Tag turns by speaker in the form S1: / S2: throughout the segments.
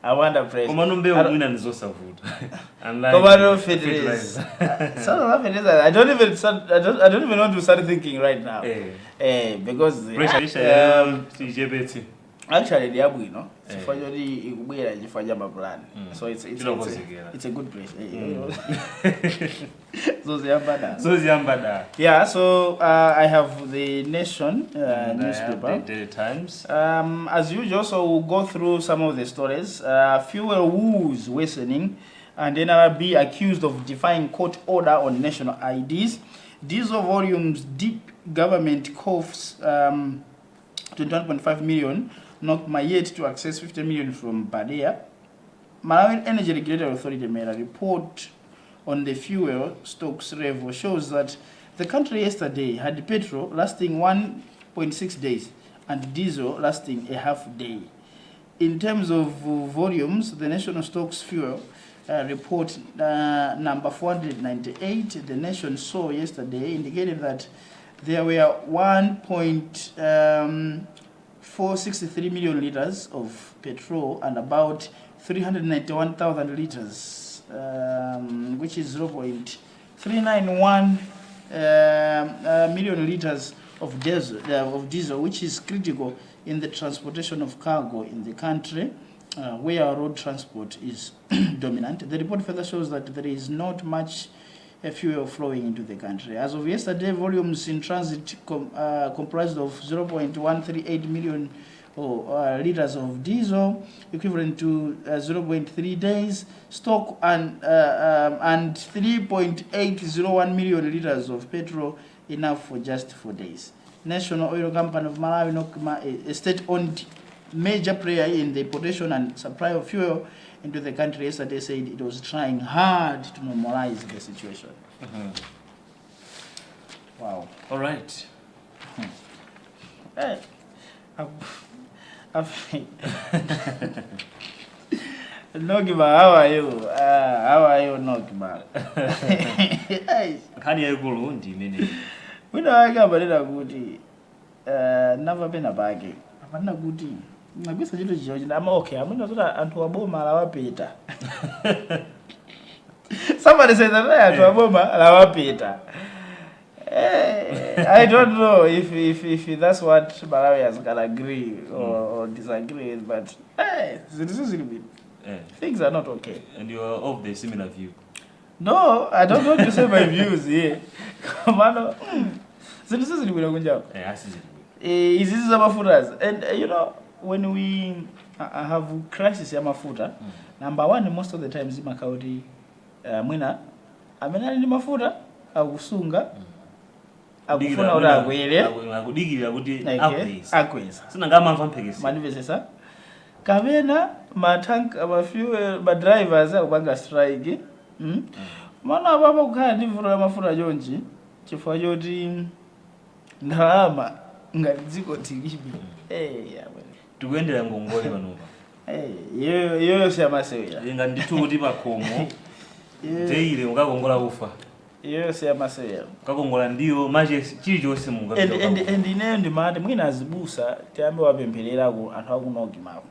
S1: I want a praise.
S2: Komanombe umwina nizosavuta.
S1: Komano fertilizer. I don't even want to start thinking right now. Because actually the abu, you know, so it's a good place. Yeah, so I have the Nation newspaper.
S2: Daily Times.
S1: As usual, so we'll go through some of the stories. Fuel woes worsening, and NRB accused of defying court order on national IDs. Diesel volumes deep, government coughs 21.5 million. Not my yet to access 50 million from Badea. Malawi Energy Regulatory Authority made a report on the fuel stocks level shows that the country yesterday had petrol lasting 1.6 days and diesel lasting a half day. In terms of volumes, the national stocks fuel report number 498, the nation saw yesterday indicated that there were 1.463 million liters of petrol and about 391,000 liters, which is 0.391 million liters of diesel, which is critical in the transportation of cargo in the country, where road transport is dominant. The report further shows that there is not much fuel flowing into the country. As of yesterday, volumes in transit comprised of 0.138 million liters of diesel, equivalent to 0.3 days stock, and 3.801 million liters of petrol, enough for just 4 days. National Oil Company of Malawi, NOCMA, a state-owned major player in the importation and supply of fuel into the country, yesterday said it was trying hard to normalize the situation. Wow.
S2: All right.
S1: Hey, Nogima, how are you? How are you, Nogima?
S2: Can you go on, Dimini?
S1: We know I got a goodie. Never been a baggy. I'm not goodie. I'm okay. I'm not to a boma la Peter. Somebody said that I had to a boma la Peter. I don't know if that's what Malawians can agree or disagree with, but things are not okay.
S2: And you are of the similar view?
S1: No, I don't want to say my views here. This is Mafutas. And you know, when we have crisis ya mafuta, number one, most of the times Makaudi mwina amenali ni mafuta akusunga akufuna ura agwele
S2: akudigirira kuti
S1: akweza
S2: sina ngama mvampekesi
S1: manivesesa kamena matank fuel drivers akubanga strike mana baba kukhala ndivuro ya mafuta jonji chifukwa choti ndalama ngati dziko tilibe
S2: tikuendera ngongole panopa
S1: iyo siyamasewera
S2: inga ndithu kuti pakhomo teile ukakongola ufa
S1: iyo siyamasewera
S2: ukakongola ndiyo mache chili chonse munga
S1: and ineyo ndimati mwina azibusa tiyambe wapemphererako anthu akunogimako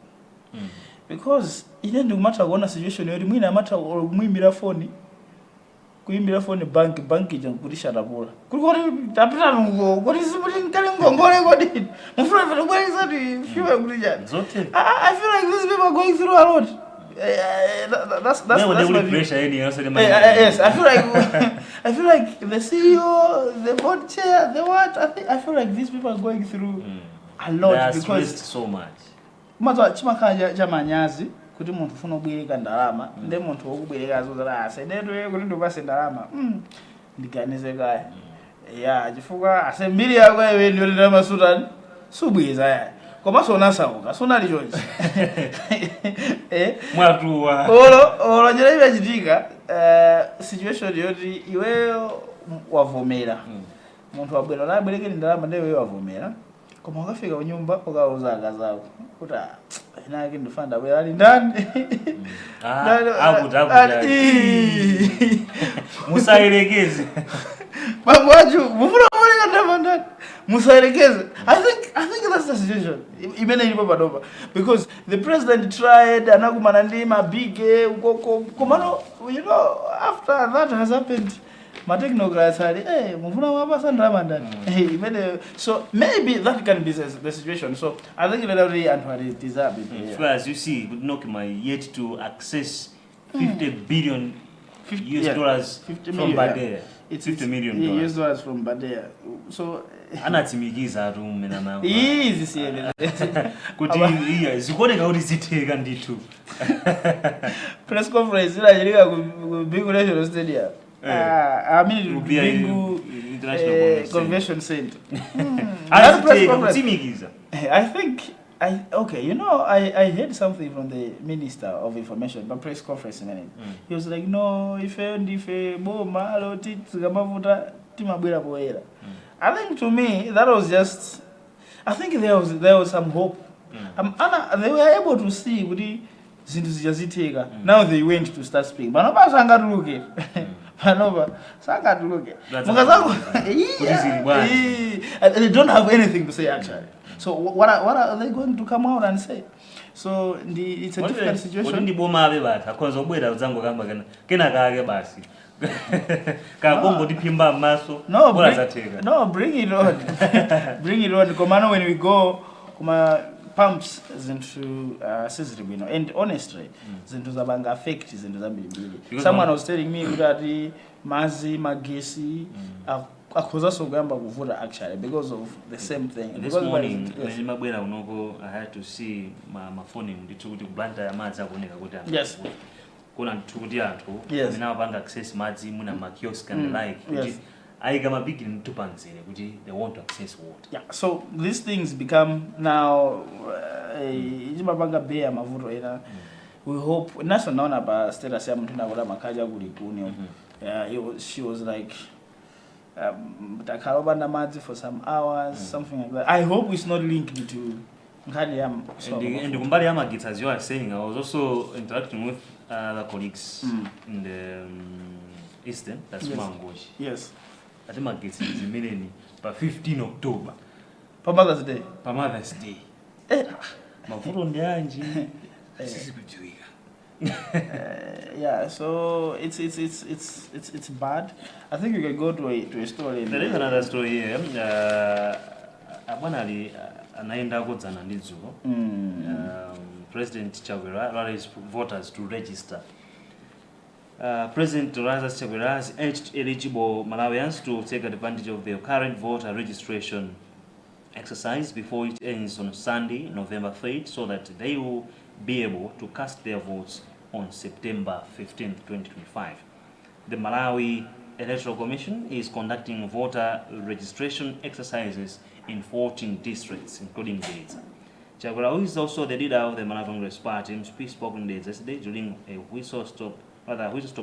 S1: because ine ndikumata kuona situation yoti mwina amata kumuimbira foni kuimbira foni bank ija kuti shatapula kulikoti tapita nungo kuti simuti nkale ngongole kodi mufuna kuti kwelisa ti fiwe kuti chani I feel like these people are going through a lot. That's my pressure. Yes, I feel like the CEO, the board chair, the what, I feel like these people are going through a lot because
S2: so much.
S1: Mazo chimakanja chamanyazi kuti munthu ufuna kubwereka ndalama ndi munthu wokubwereka azozala aseneto kuti ndopase ndalama ndiganize kaya ya chifukwa asembiri yako iwe ndiyo ndalama sutani subweza ya koma sona sauka sona lichonji
S2: mwatuwa
S1: olo njira ibe chitika situation yoti iweyo wavomera munthu wabwera nabwereke ndalama ndiyo iwe wavomera koma ukafika kunyumba ukauza akazako kuti inake ndifanda bwera ali ndani
S2: musayerekeze
S1: bambo wacho mufuna kuoneka ndava ndani Musarekeze. I think that's the situation. Imene ilipo padova. Because the president tried anakumana ndi mabige komano, you know, after that has happened, my technocrats said, hey, mufuna wapasa ndrama ndani. So maybe that can be the situation. So I think really Antoine deserve it.
S2: As you see, Nokima yet to access 50 billion US dollars
S1: 50
S2: from
S1: million,
S2: Badea.
S1: yeah.
S2: It's $50 million.
S1: US dollars from Badea. So
S2: anatimigiza room na nawo.
S1: Easy see.
S2: Kuti iya zikoneka kuti zitheka ndithu.
S1: Press conference ila ku Bingu National Stadium. I mean Bingu International Convention Center. I think okay, you know, I heard something from the Minister of Information, but press conference in it. He was like, no, if boma loti tsikamavuta timabwera poera. I think to me that was just, I think there was some hope. They were able to see kuti zinthu zijazitheka. Now they went to start speaking. Banoba sangatuluke. Banoba sangatuluke. Mukazangu they don't have anything to say actually. So what are they going to come out and say? So it's a difficult situation.
S2: Ndi boma abe batha akonza obwera uzango kamba kena kake basi. Ka bongo dipimba maso bora zateka.
S1: No, bring it on. Bring it on. Komano when we go kuma pumps zinto sizibino, and honestly zinto zabanga affect zinto zambili. Someone was telling me that mazi magesi akhoza sogamba kuvuta actually because of the same thing.
S2: This morning when mabwera unoko I had to see my phone ndithu kuti blanta ya madzi akoneka kuti
S1: yes,
S2: kuna nthu kuti anthu
S1: yes,
S2: mina banga access madzi muna ma kiosk and like kuti aika mabigi mtupanzire kuti they want to access water.
S1: Yeah, so these things become now mabanga beya mavuto ena. We hope national naona ba status ya mtu nakola makaja kuli kuni. She was like for some hours, something like that. I hope it's not linked to Nkadiam.
S2: And Kumbali Amagits, as you are saying, I was also interacting with other colleagues in the Eastern, that's Mangosh.
S1: Yes.
S2: I think Magits is a million, but 15 October.
S1: For Mother's Day.
S2: For Mother's Day.
S1: Yeah, so it's bad. I think we can go to a story.
S2: There is another story here. Abwanali anaenda kudzana ndidzulo. President Chakwera rallies voters to register. President Lazarus Chakwera has urged eligible Malawians to take advantage of their current voter registration exercise before it ends on Sunday, November 3rd, so that they will be able to cast their votes on September 15, 2025. The Malawi Electoral Commission is conducting voter registration exercises in 14 districts, including Gaza. Chakwera, who is also the leader of the Malawi Congress Party, spoke on yesterday during a whistle stop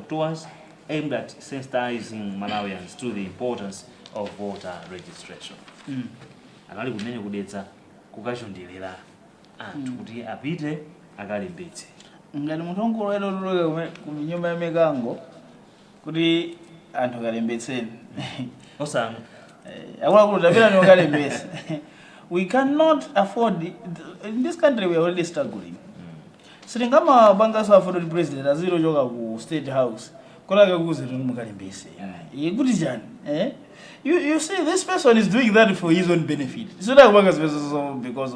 S2: tours aimed at sensitizing Malawians to the importance of voter registration. Anali kumene kudetsa kukachondelera anthu kuti apite akalembetse.
S1: Ngati munthu lero luleke ku nyumba ya mikango kuti anthu akalembetseni.
S2: Osana.
S1: Akuluakulu tapita ndi akalembetse. We cannot afford it. In this country we are already struggling. Sitingama banga so afford the president aziro joka ku state house. Kola kakuze kuti mukalembetse. Kuti chani? You see, this person is doing that for his own benefit. So that because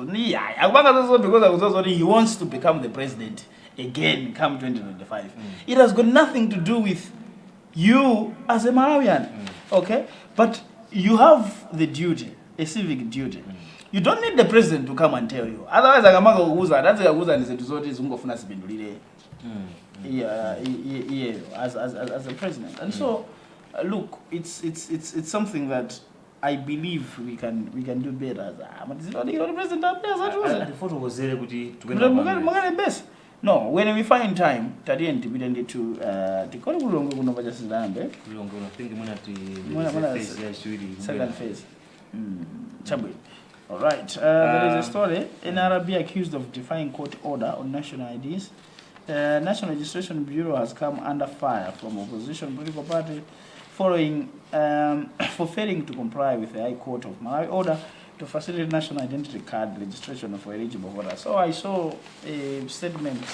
S1: he wants to become the president again come 2025. It has got nothing to do with you as a Malawian. Okay? But you have the duty, a civic duty. You don't need the president to come and tell you. Otherwise, that's as a president. And so look, it's something that I believe we can do better. No, when we find time, second phase. All right. There is a story. NRB accused of defying court order on national IDs. National Registration Bureau has come under fire from opposition political party following for failing to comply with the High Court of Malawi order to facilitate national identity card registration for eligible voters. So I saw a statement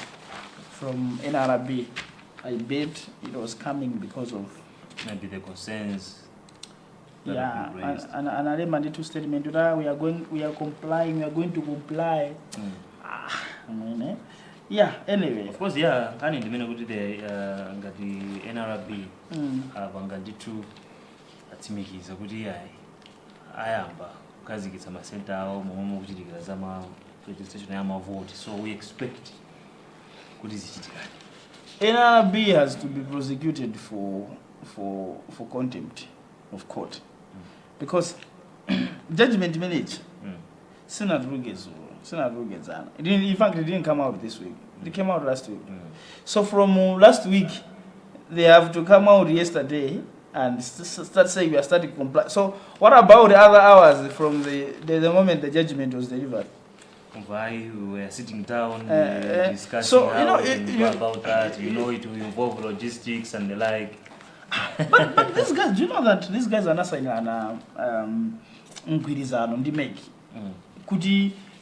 S1: from NRB. I bet it was coming because of
S2: maybe the concerns that
S1: yeah,
S2: have been raised.
S1: and I made two statement that we are going to comply. I mean, yeah, anyway.
S2: Of course, yeah, can in the minute with the NRB banganditu atimikiza kuti ayamba kukazikitsa masenta awo momwe kuchitikira zama registration ya mavoti, so we expect kuti zichitikane.
S1: NRB has to be prosecuted for contempt of court because judgment manage in fact it didn't come out this week. It came out last week. So from last week they have to come out yesterday and start saying we are starting to comply. So what about the other hours from the moment the judgment was delivered?
S2: Why we were sitting down discussing
S1: so,
S2: about that, it will involve logistics and the like.
S1: but these guys, do you know that these guys are not signing an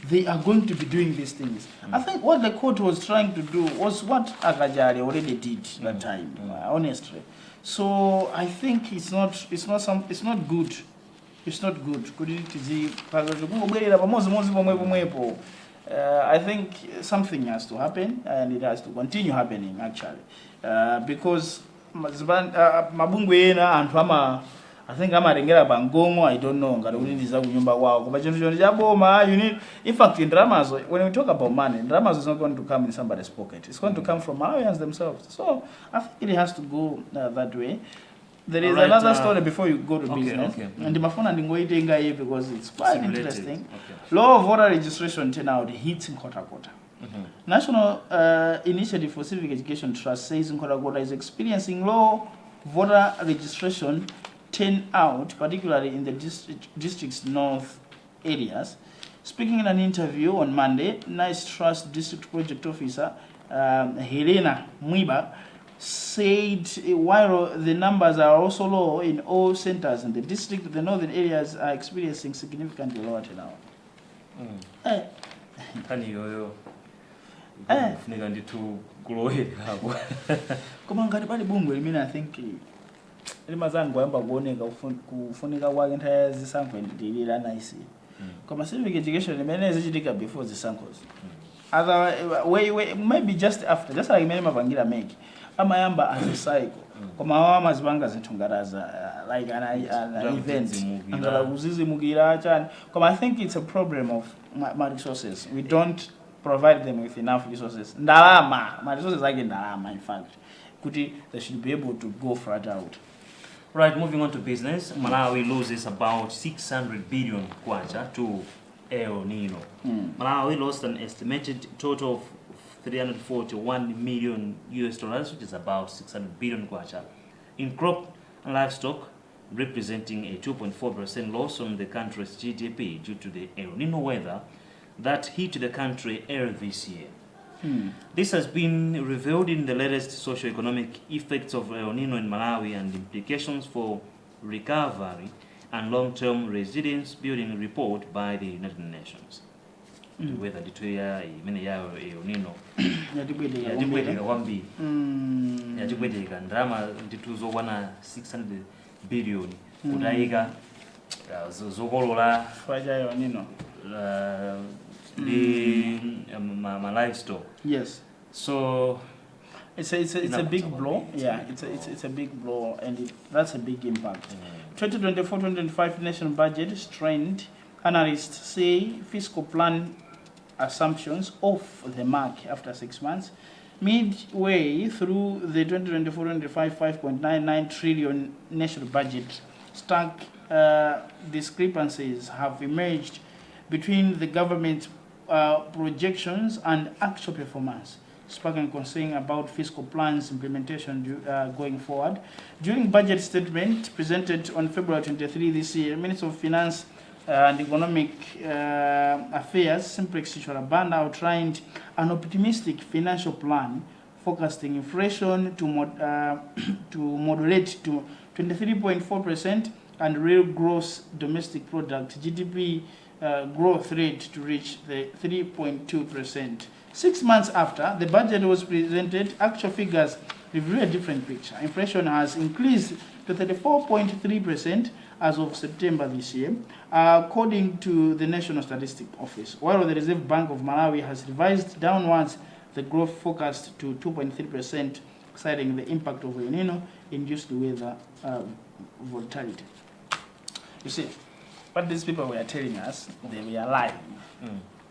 S1: they are going to be doing these things. I think what the court was trying to do was what Akajari already did that time, honestly. So I think it's not good. It's not good. I think something has to happen, and it has to continue happening actually, because mabungwena anthu I think amarengera bangomo, I don't know ngati kuti ndiza kunyumba kwawo koma chinthu choni chaboma you need. In fact, in dramas, when we talk about money, dramas is not going to come in somebody's pocket. It's going to come from Malawians themselves. So I think it has to go that way. There is another story before you go to business. And the mafuna ndingoitenga here because it's quite interesting. Law of voter registration turnout hits in Kota. National Initiative for Civic Education Trust says Kota is experiencing low voter registration turnout, particularly in the district's north areas. Speaking in an interview on Monday, NICE Trust District Project Officer Helena Mwiba said while the numbers are also low in all centers in the district, the northern areas are experiencing significantly lower turnout.
S2: Funeka nditu kulowerera
S1: koma ngati pali bungwe limene I think limazango yamba kuoneka kufunika kwake nthawi zisankho ndilira NICE. Koma civic education limene zichitika before zisankhozi. Other maybe just after, just like many mavangira make amayamba as a cycle. Koma amazipanga zinthu ngaraza like an event ngala kuzizimugira chani. Koma I think it's a problem of my resources. We don't provide them with enough resources. Ndalama, my resources are ndalama in fact. Kuti they should be able to go further out.
S2: Right, moving on to business. Malawi loses about 600 billion kwacha to El Nino. Malawi lost an estimated total of 341 million US dollars, which is about 600 billion kwacha, in crop and livestock, representing a 2.4% loss on the country's GDP due to the El Nino weather that hit the country earlier this year. This has been revealed in the latest socio-economic effects of El Nino in Malawi and implications for recovery and long-term resilience building report by the United Nations. Whether the El Nino yatibweteka kwambiri yatibweteka ndalama ndituzo wana 600 billion kutayika zokolola
S1: El Nino my
S2: livestock.
S1: Yes.
S2: So
S1: it's a big blow. Yeah, it's a big blow, and that's a big impact. 2024-2025 national budget strained. Analysts say fiscal plan assumptions off the mark after 6 months. Midway through the 2024-25 5.99 trillion national budget, stark discrepancies have emerged between the government projections and actual performance, sparking concern about fiscal plans implementation going forward. During budget statement presented on February 23 this year, Minister of Finance and Economic Affairs, Simplex Chichorabanda, outlined an optimistic financial plan forecasting inflation to moderate to 23.4%, and real gross domestic product GDP growth rate to reach the 3.2%. 6 months after the budget was presented, actual figures reveal a different picture. Inflation has increased to 34.3% as of September this year, according to the National Statistics Office, while the Reserve Bank of Malawi has revised downwards the growth forecast to 2.3%, citing the impact of El Nino-induced weather volatility. You see, what these people were telling us, they were lying.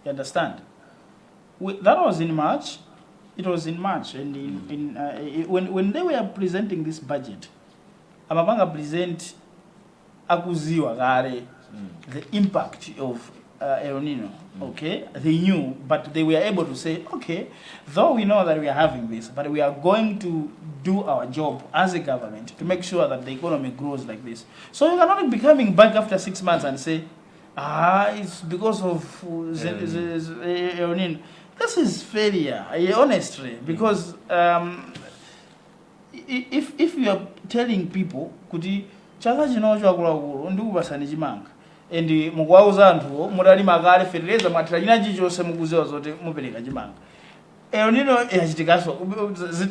S1: You understand? That was in March. It was in March, and when they were presenting this budget, Amabanga present akuziwa gare the impact of El Nino. Okay, they knew, but they were able to say, okay, though we know that we are having this, but we are going to do our job as a government to make sure that the economy grows like this. So you cannot be coming back after 6 months and say, it's because of El Nino. This is failure, honestly, because if you are telling people, kuti chaka chino chakula ndikupasani chimanga and mukwauza anthu mudali makale fertilizer matira china chilichonse mukuziwa zoti mupereka chimanga. El Nino yachitikaso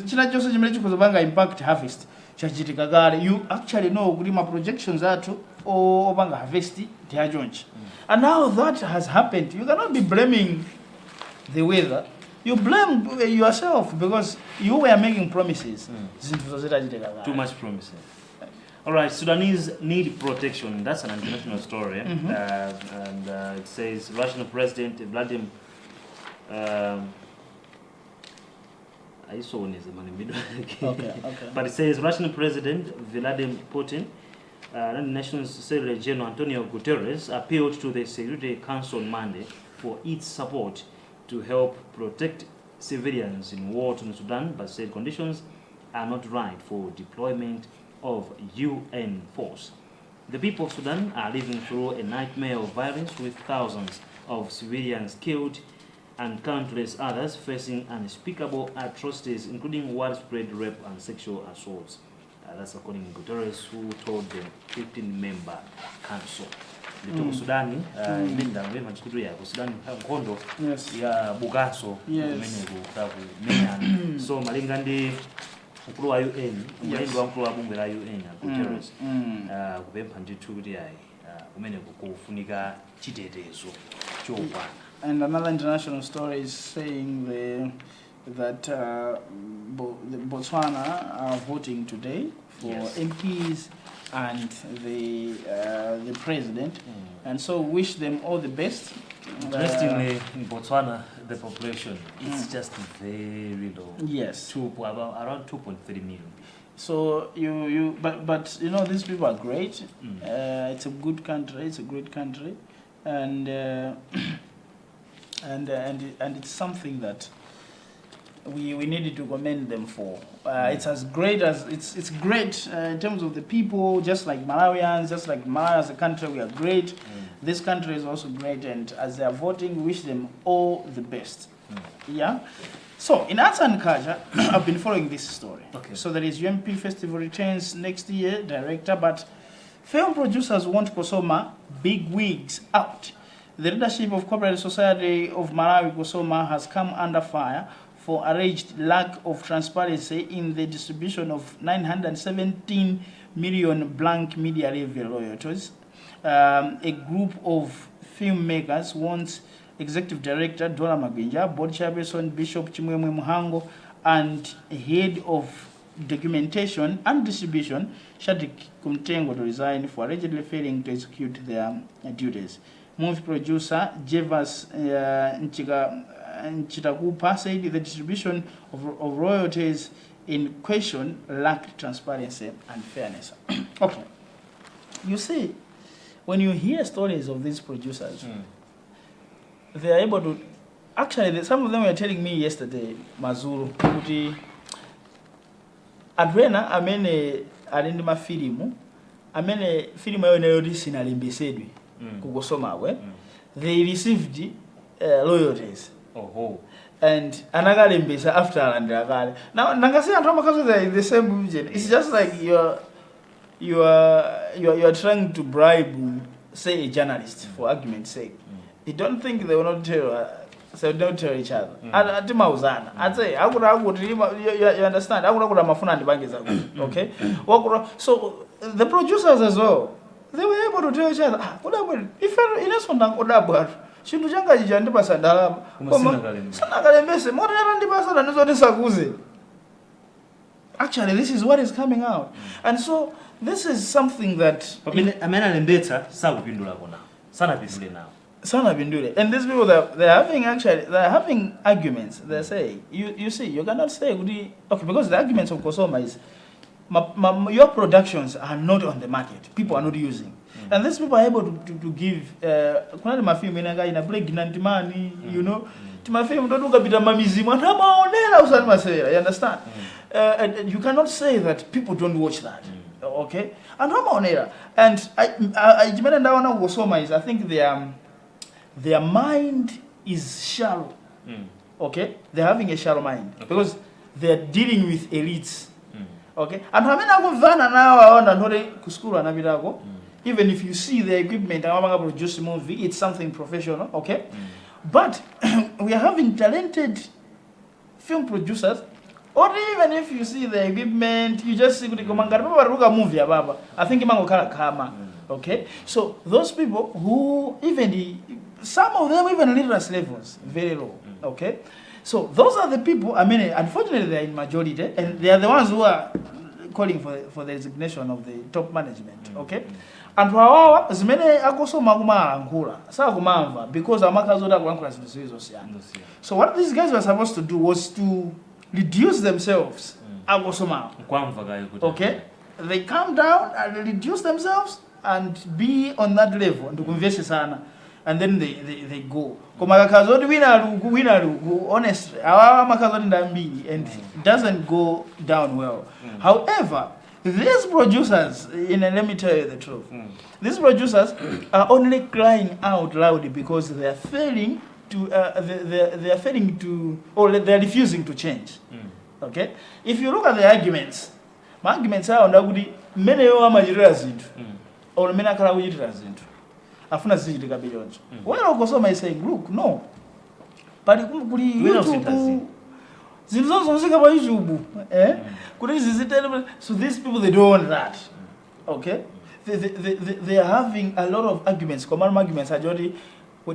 S1: china chonse chimene chikuzopanga impact harvest chachitika kale. You actually know kuti ma projections athu opanga harvest ndiachonchi. And now that has happened, you cannot be blaming the weather. You blame yourself because you were making promises.
S2: Too much promises. All right, Sudanese need protection. That's an international story. And it says Russian President Vladimir. I saw one is a man.
S1: Okay.
S2: But it says Russian President Vladimir Putin, National Secretary General Antonio Guterres appealed to the Security Council on Monday for its support to help protect civilians in war-torn Sudan, but said conditions are not right for deployment of UN force. The people of Sudan are living through a nightmare of violence, with thousands of civilians killed and countless others facing unspeakable atrocities, including widespread rape and sexual assaults. That's according to Guterres, who told the 15-member council. The Sudan, Sudan Kondo, ya Bugaso, so Malingandi, mkulu wa UN, mwenendo wa mkulu wa bunge la UN, Guterres, kumene kufunika chitetezo chokwana.
S1: And another international story is saying that Botswana are voting today for MPs and the president, and so wish them all the best.
S2: Interestingly, in Botswana, the population is just very low.
S1: Yes,
S2: around 2.3 million.
S1: So but you know, these people are great. It's a good country. It's a great country, and it's something that we needed to commend them for. It's as great as it's great in terms of the people, just like Malawians, just like Malawi as a country, we are great. This country is also great, and as they are voting, we wish them all the best. Yeah. So in arts and culture, I've been following this story.
S2: Okay.
S1: So there is UMP Festival returns next year, director, but film producers want Kosoma big wigs out. The leadership of Corporate Society of Malawi, Kosoma, has come under fire for alleged lack of transparency in the distribution of 917 million blank media levy royalties. A group of filmmakers wants Executive Director Dora Magwinja, Board Chairperson Bishop Chimwemwe Muhango, and Head of Documentation and Distribution Shadik Kumtengo to resign for allegedly failing to execute their duties. Movie producer Jevas Nchitakupa said the distribution of royalties in question lacked transparency and fairness. Okay. You see, when you hear stories of these producers, they are able to... Actually, some of them were telling me yesterday, Mazuru, kuti Adrena amene alindima filimu, amene filimu yayo nayo sinalimbitsidwe kukosoma we. They received royalties. And anakalembisa after alandira kale. Now, nangasi anthu amakazo the same movie. It's just like you're you are trying to bribe, say, a journalist for argument's sake. You don't think they will not tell? So don't tell each other. Ati mauzana. I say, I would you understand? I would mafuna and bank is okay. So the producers as well, they were able to tell each other. If you're in a sondang odabar, she do janga jandi pasandala. Sana kalembese. More than the person and so saguze. Actually, this is what is coming out, and so this is something that.
S2: Amena lembeta sa kupindula kona. Sana pindule now.
S1: Sana Bindule. And these people they're having arguments. They say, you see, you cannot say okay, because the arguments of Kosoma is your productions are not on the market. People are not using. And these people are able to give kuna mafilm ina break money, you know. Mafilm don't look bit mamizimu and amaonela usani masera, you understand? And you cannot say that people don't watch that. Okay? And amaonela. And I think their mind is shallow. Okay? They're having a shallow mind. Okay. Because they're dealing with elites. Okay? And now even if you see the equipment and produce a movie, it's something professional. Okay? But we are having talented film producers. Or even if you see the equipment, you just see the movie. I think okay? So those people who some of them even literacy levels very low. Okay, so those are the people. I mean, unfortunately, they are in majority, and they are the ones who are calling for the resignation of the top management. Okay, and for our as many agoso maguma angula sa kumamba because amakazoda kuankurasizo. So what these guys were supposed to do was to reduce themselves. Okay, they come down and reduce themselves and be on that level. And then they go. Honestly, and it doesn't go down well. However, these producers, let me tell you the truth, these producers are only crying out loud because they are failing to, they are failing to, or they are refusing to change. Okay? If you look at the arguments, my arguments are on many of them or many of afuna zijitika beyonzo. Where Okosoma is saying, look, no. But YouTube, so these people, they don't want that. Okay? They are having a lot of arguments, common arguments.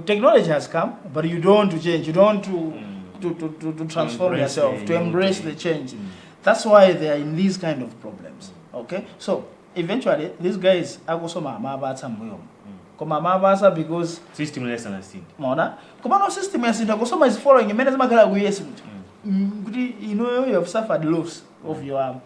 S1: Technology has come, but you don't want to change. You don't want to transform yourself, to embrace the change. That's why they are in these kind of problems. Okay? So, eventually, these guys are also because
S2: system less understood.
S1: Mona, Komano system is following a management. You know you have suffered loss of your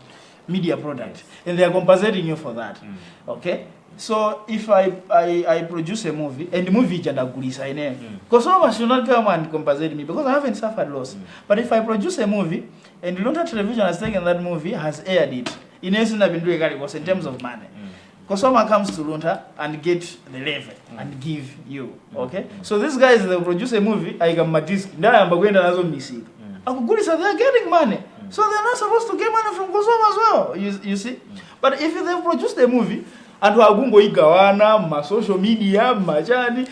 S1: media product, and they are compensating you for that. Okay, so if I produce a movie and the movie because some of us should not come and compensate me because I haven't suffered loss. But if I produce a movie and Luntha Television has taken that movie, has aired it, in essence I've been doing it in terms of money. Because someone comes to Luntha and get the level and give you, okay? So these guys, they produce a movie, I got my disc, now I'm going to another music. They're getting money. So they're not supposed to get money from Kosoma as well, you see? But if they produce the movie, and wagungo igawana, ma social media, majani,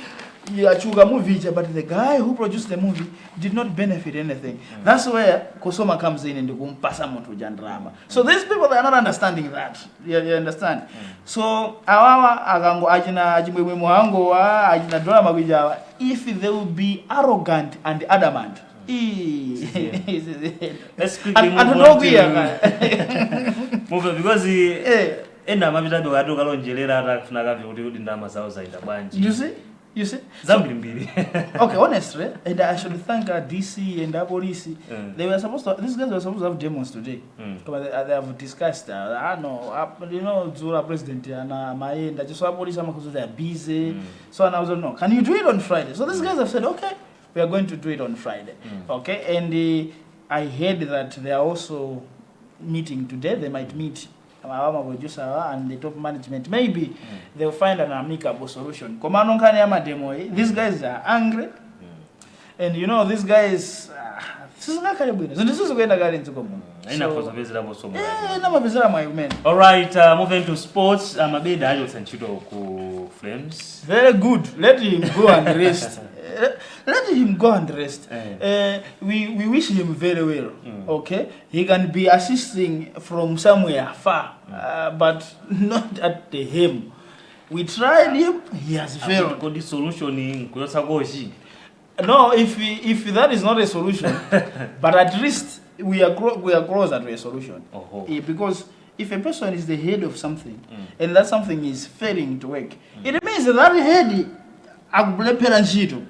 S1: yachuga movie, but the guy who produced the movie did not benefit anything. That's where Kosoma comes in and kumpasa moto jandrama. So these people, they are not understanding that. You understand? So awawa agango ajina ajimwe muhango wa ajina dola magujawa, if they will be arrogant and adamant.
S2: Let's quickly move on to move because enda mabita do ado kalonjelera ata kufuna kavi kuti ndama zawo zaita bwanji.
S1: You see?
S2: Zambili.
S1: Okay, honestly, and I should thank DC and the police. They were supposed to, these guys were supposed to have demos today. They have discussed, I know, Zura president, and my end, I just saw police because they are busy. So I was like, no, can you do it on Friday? So these guys have said, okay, we are going to do it on Friday. Okay, and I heard that they are also meeting today. They might meet and the top management. Maybe they'll find an amicable solution. These guys are angry, and you know these guys sizingakhale bwino zinthu sizikuyenda kale mdziko muno. Namapezera mwayi kumene.
S2: Alright, moving to sports, Mabeda achotsa ntchito ku Flames.
S1: Very good. Let him go and rest. Let him go and rest. We wish him very well. Okay, he can be assisting from somewhere far, but not at the helm. We tried him. He has failed.
S2: Got the solution in Kuyosagoshi.
S1: No, if that is not a solution, but at least we are closer to a solution. Because if a person is the head of something and that something is failing to work, it means that head akulepera ntchito.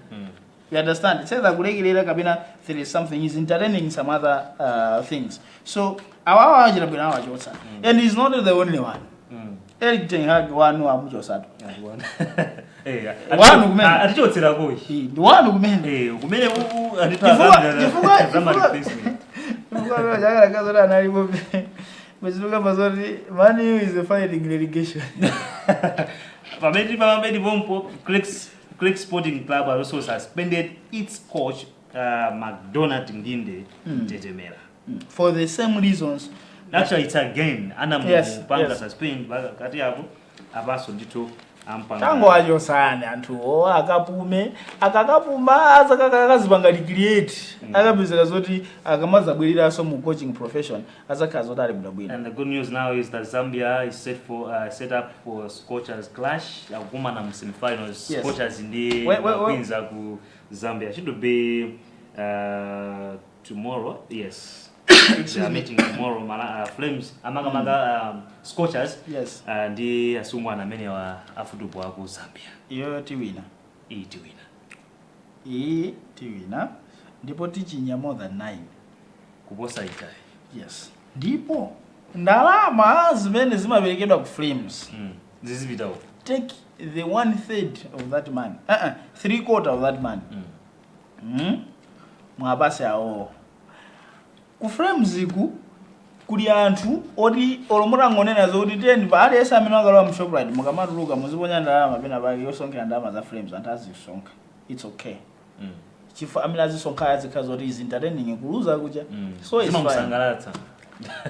S1: You understand? It says that there is something, he's entertaining some other things. So and he's not the only one. Eric Ten Hag one who amuchosatu. One kumene.
S2: Atichotsera koyi.
S1: The one kumene.
S2: Kumene dramatic things.
S1: Ifuka chakala kazora analipo. Mweziluka mazori Man U is fighting relegation.
S2: Pamedi Bompo Click Sporting Club also suspended its coach McDonald Nginde Tetemera.
S1: For the same reasons.
S2: Actually, it's again. Yes. Suspend kati yabo abaso ndito ampanga.
S1: Tango ajo sana antu akapume akakapuma azakakazibanga create akabizela zoti akamaza bwelira so mu coaching profession azakazo dali bwino.
S2: And the good news now is that Zambia is set up for Scorchers clash akuma na semi-finals. Scorchers ndi wins ku Zambia should be tomorrow. Yes. They are meeting tomorrow. Flames amanga Scorchers.
S1: Yes.
S2: Ndi asungwa na mene wa afutupo wa ku Zambia.
S1: Iyo tiwina. Tiwina. Ndipo tichinya more than 9.
S2: Kuposa itai.
S1: Yes. Ndipo ndalama zimene zimaberekedwa ku Flames.
S2: Zizibitawo.
S1: Take the 1/3 of that man. 3/4 of that man. Mwabase awo. Ku Flames iku kuli anthu oti olomura ngonena zoti tendi pali esa amene akalowa mShoprite mukamatuluka muziponya ndalama pena pake yosonkera ndalama za Flames anthu azisonka. It's okay. Chifu amene azisonka azikhaza zoti is entertaining kuluza kuja. So it's
S2: fine.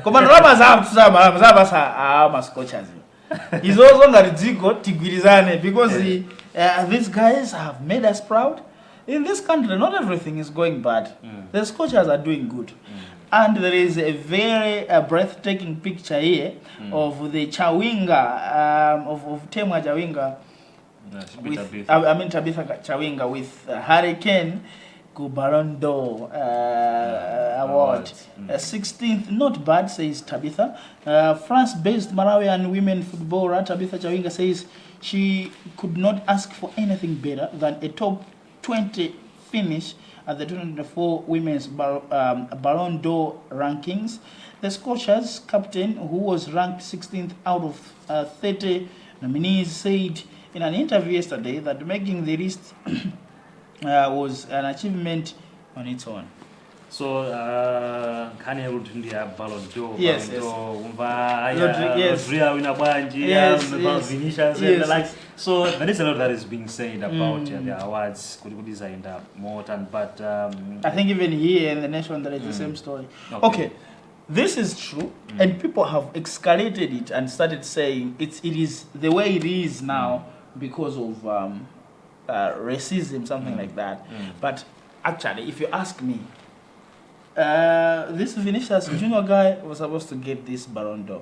S1: Koma ndalama za basa ma Scorchers. Izozo ngati dziko tigwirizane because these guys have made us proud. In this country, not everything is going bad. The Scorchers are doing good. And there is a very breathtaking picture here of the Chawinga, of Temwa Chawinga, Tabitha Chawinga with Hurricane Ballon d'Or award. 16th, not bad, says Tabitha. France-based Malawian women footballer Tabitha Chawinga says she could not ask for anything better than a top 20 finish at the 2024 Women's Ballon d'Or rankings. The Scorchers captain, who was ranked 16th out of 30 nominees, said in an interview yesterday that making the list was an achievement on its own.
S2: So, can you do the Ballon d'Or?
S1: Yes.
S2: So there is a lot that is being said about the awards. Could be designed more than, but
S1: I think even here in the nation there is the same story. Okay. This is true, and people have escalated it and started saying it is the way it is now because of racism, something like that. But actually, if you ask me, this Vinicius Junior guy was supposed to get this Ballon d'Or.